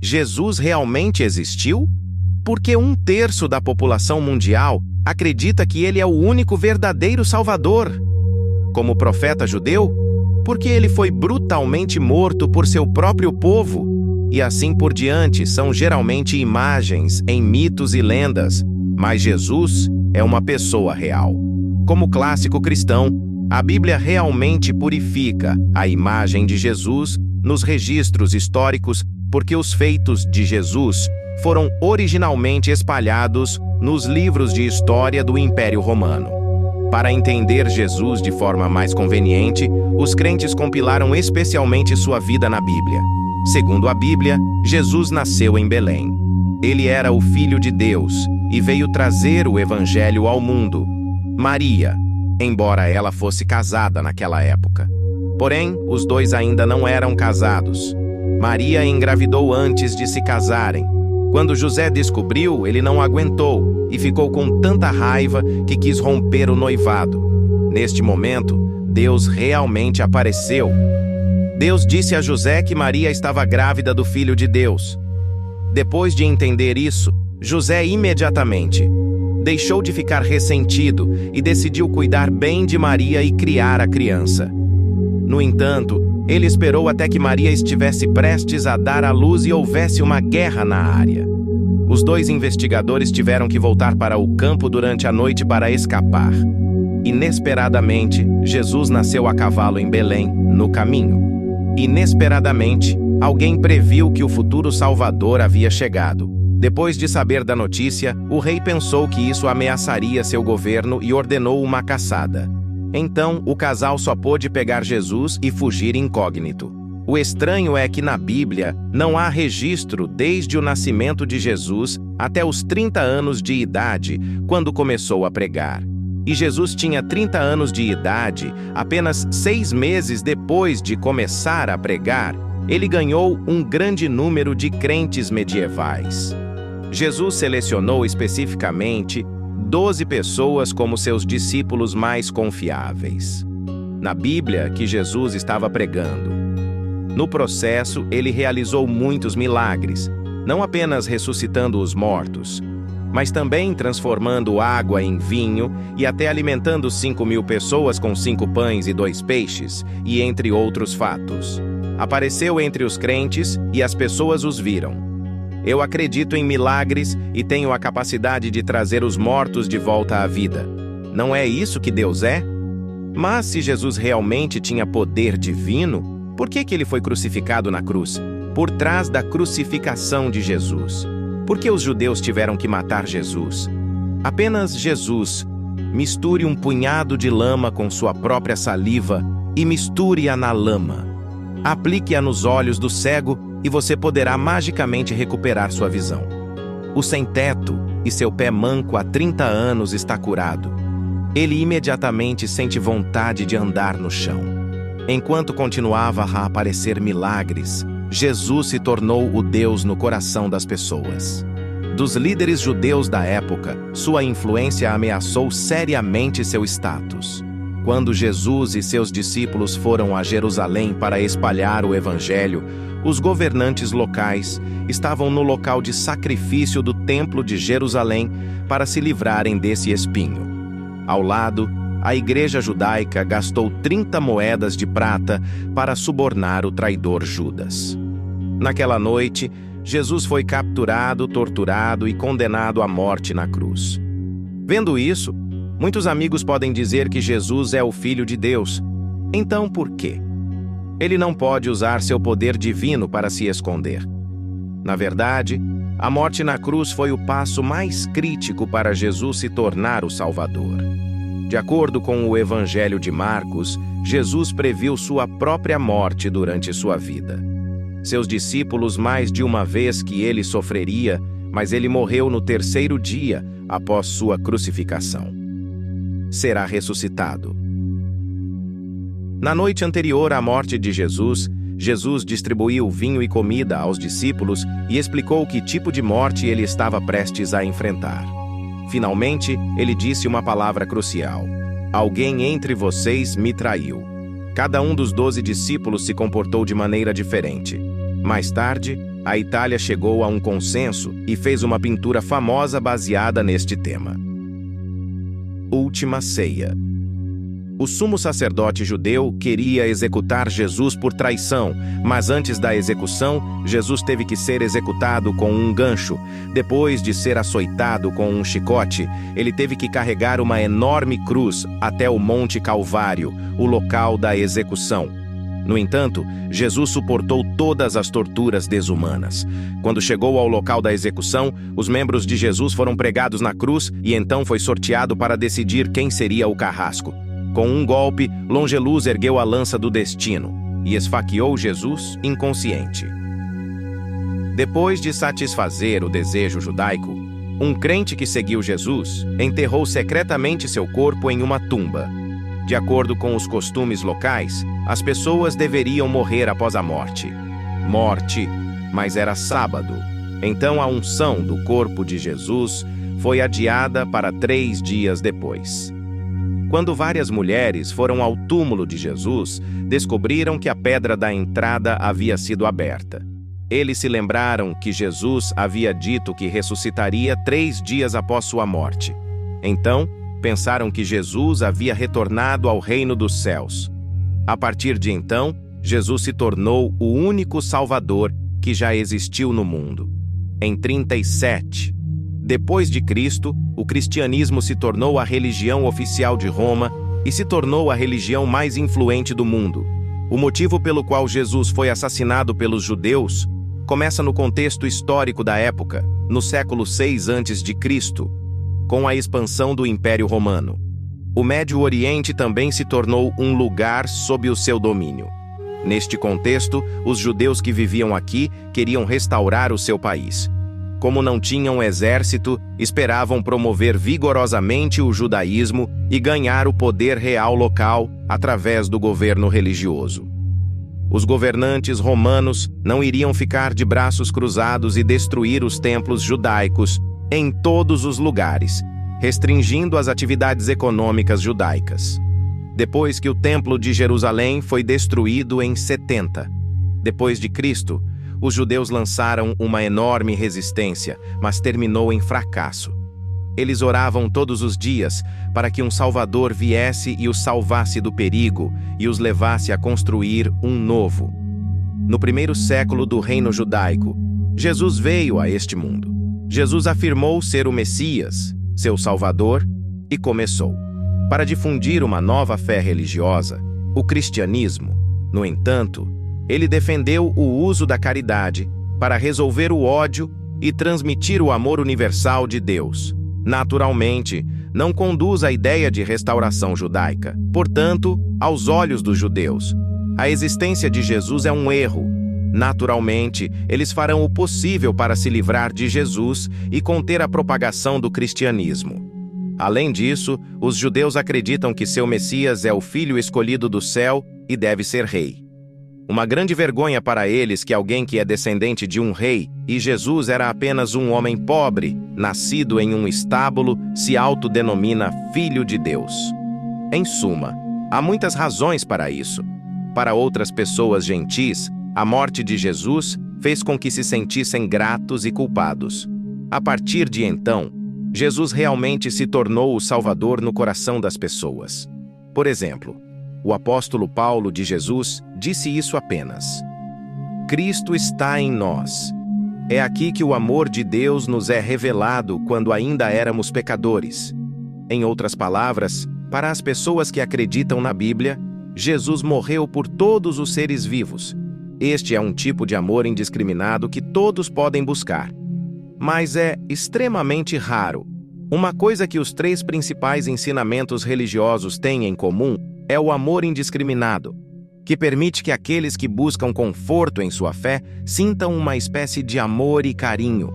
Jesus realmente existiu? Porque 1/3 da população mundial acredita que ele é o único verdadeiro Salvador. Como profeta judeu, porque ele foi brutalmente morto por seu próprio povo, e assim por diante são geralmente imagens em mitos e lendas, mas Jesus é uma pessoa real. Como clássico cristão, a Bíblia realmente purifica a imagem de Jesus nos registros históricos, porque os feitos de Jesus foram originalmente espalhados nos livros de história do Império Romano. Para entender Jesus de forma mais conveniente, os crentes compilaram especialmente sua vida na Bíblia. Segundo a Bíblia, Jesus nasceu em Belém. Ele era o Filho de Deus e veio trazer o Evangelho ao mundo. Maria, embora ela fosse casada naquela época. Porém, os dois ainda não eram casados. Maria engravidou antes de se casarem. Quando José descobriu, ele não aguentou e ficou com tanta raiva que quis romper o noivado. Neste momento, Deus realmente apareceu. Deus disse a José que Maria estava grávida do Filho de Deus. Depois de entender isso, José imediatamente deixou de ficar ressentido e decidiu cuidar bem de Maria e criar a criança. No entanto, ele esperou até que Maria estivesse prestes a dar à luz e houvesse uma guerra na área. Os dois investigadores tiveram que voltar para o campo durante a noite para escapar. Inesperadamente, Jesus nasceu a cavalo em Belém, no caminho. Inesperadamente, alguém previu que o futuro Salvador havia chegado. Depois de saber da notícia, o rei pensou que isso ameaçaria seu governo e ordenou uma caçada. Então, o casal só pôde pegar Jesus e fugir incógnito. O estranho é que na Bíblia não há registro desde o nascimento de Jesus até os 30 anos de idade, quando começou a pregar. E Jesus tinha 30 anos de idade, apenas 6 meses depois de começar a pregar, ele ganhou um grande número de crentes medievais. Jesus selecionou especificamente 12 pessoas como seus discípulos mais confiáveis. Na Bíblia que Jesus estava pregando. No processo, ele realizou muitos milagres, não apenas ressuscitando os mortos, mas também transformando água em vinho e até alimentando 5.000 pessoas com 5 pães e 2 peixes, e entre outros fatos. Apareceu entre os crentes e as pessoas os viram. Eu acredito em milagres e tenho a capacidade de trazer os mortos de volta à vida. Não é isso que Deus é? Mas se Jesus realmente tinha poder divino, por que ele foi crucificado na cruz? Por trás da crucificação de Jesus. Por que os judeus tiveram que matar Jesus? Apenas Jesus. Misture um punhado de lama com sua própria saliva e misture-a na lama. Aplique-a nos olhos do cego e você poderá magicamente recuperar sua visão. O sem-teto e seu pé manco há 30 anos está curado. Ele imediatamente sente vontade de andar no chão. Enquanto continuava a aparecer milagres, Jesus se tornou o Deus no coração das pessoas. Dos líderes judeus da época, sua influência ameaçou seriamente seu status. Quando Jesus e seus discípulos foram a Jerusalém para espalhar o Evangelho, os governantes locais estavam no local de sacrifício do Templo de Jerusalém para se livrarem desse espinho. Ao lado, a igreja judaica gastou 30 moedas de prata para subornar o traidor Judas. Naquela noite, Jesus foi capturado, torturado e condenado à morte na cruz. Vendo isso, muitos amigos podem dizer que Jesus é o Filho de Deus. Então por quê? Ele não pode usar seu poder divino para se esconder. Na verdade, a morte na cruz foi o passo mais crítico para Jesus se tornar o Salvador. De acordo com o Evangelho de Marcos, Jesus previu sua própria morte durante sua vida. Seus discípulos mais de uma vez que ele sofreria, mas ele morreu no 3º dia após sua crucificação. Será ressuscitado. Na noite anterior à morte de Jesus, Jesus distribuiu vinho e comida aos discípulos e explicou que tipo de morte ele estava prestes a enfrentar. Finalmente, ele disse uma palavra crucial: alguém entre vocês me traiu. Cada um dos 12 discípulos se comportou de maneira diferente. Mais tarde, a Itália chegou a um consenso e fez uma pintura famosa baseada neste tema. Última Ceia. O sumo sacerdote judeu queria executar Jesus por traição, mas antes da execução, Jesus teve que ser executado com um gancho. Depois de ser açoitado com um chicote, ele teve que carregar uma enorme cruz até o Monte Calvário, o local da execução. No entanto, Jesus suportou todas as torturas desumanas. Quando chegou ao local da execução, os membros de Jesus foram pregados na cruz e então foi sorteado para decidir quem seria o carrasco. Com um golpe, Longeluz ergueu a lança do destino e esfaqueou Jesus inconsciente. Depois de satisfazer o desejo judaico, um crente que seguiu Jesus enterrou secretamente seu corpo em uma tumba. De acordo com os costumes locais, as pessoas deveriam morrer após a morte. Mas era sábado. Então a unção do corpo de Jesus foi adiada para 3 dias depois. Quando várias mulheres foram ao túmulo de Jesus, descobriram que a pedra da entrada havia sido aberta. Eles se lembraram que Jesus havia dito que ressuscitaria 3 dias após sua morte. Então, pensaram que Jesus havia retornado ao reino dos céus. A partir de então, Jesus se tornou o único Salvador que já existiu no mundo. Em 37, depois de Cristo, o cristianismo se tornou a religião oficial de Roma e se tornou a religião mais influente do mundo. O motivo pelo qual Jesus foi assassinado pelos judeus começa no contexto histórico da época, no século 6 a.C., com a expansão do Império Romano. O Médio Oriente também se tornou um lugar sob o seu domínio. Neste contexto, os judeus que viviam aqui queriam restaurar o seu país. Como não tinham exército, esperavam promover vigorosamente o judaísmo e ganhar o poder real local através do governo religioso. Os governantes romanos não iriam ficar de braços cruzados e destruir os templos judaicos em todos os lugares, restringindo as atividades econômicas judaicas. Depois que o Templo de Jerusalém foi destruído em 70 depois de Cristo, os judeus lançaram uma enorme resistência, mas terminou em fracasso. Eles oravam todos os dias para que um Salvador viesse e os salvasse do perigo e os levasse a construir um novo. No primeiro século do reino judaico, Jesus veio a este mundo. Jesus afirmou ser o Messias, seu Salvador, e começou. Para difundir uma nova fé religiosa, o cristianismo, no entanto, ele defendeu o uso da caridade para resolver o ódio e transmitir o amor universal de Deus. Naturalmente, não conduz à ideia de restauração judaica. Portanto, aos olhos dos judeus, a existência de Jesus é um erro. Naturalmente, eles farão o possível para se livrar de Jesus e conter a propagação do cristianismo. Além disso, os judeus acreditam que seu Messias é o Filho escolhido do céu e deve ser rei. Uma grande vergonha para eles que alguém que é descendente de um rei e Jesus era apenas um homem pobre, nascido em um estábulo, se autodenomina Filho de Deus. Em suma, há muitas razões para isso. Para outras pessoas gentis, a morte de Jesus fez com que se sentissem gratos e culpados. A partir de então, Jesus realmente se tornou o Salvador no coração das pessoas. Por exemplo, o apóstolo Paulo de Jesus disse isso apenas: Cristo está em nós. É aqui que o amor de Deus nos é revelado quando ainda éramos pecadores. Em outras palavras, para as pessoas que acreditam na Bíblia, Jesus morreu por todos os seres vivos. Este é um tipo de amor indiscriminado que todos podem buscar. Mas é extremamente raro. Uma coisa que os 3 principais ensinamentos religiosos têm em comum é o amor indiscriminado, que permite que aqueles que buscam conforto em sua fé sintam uma espécie de amor e carinho.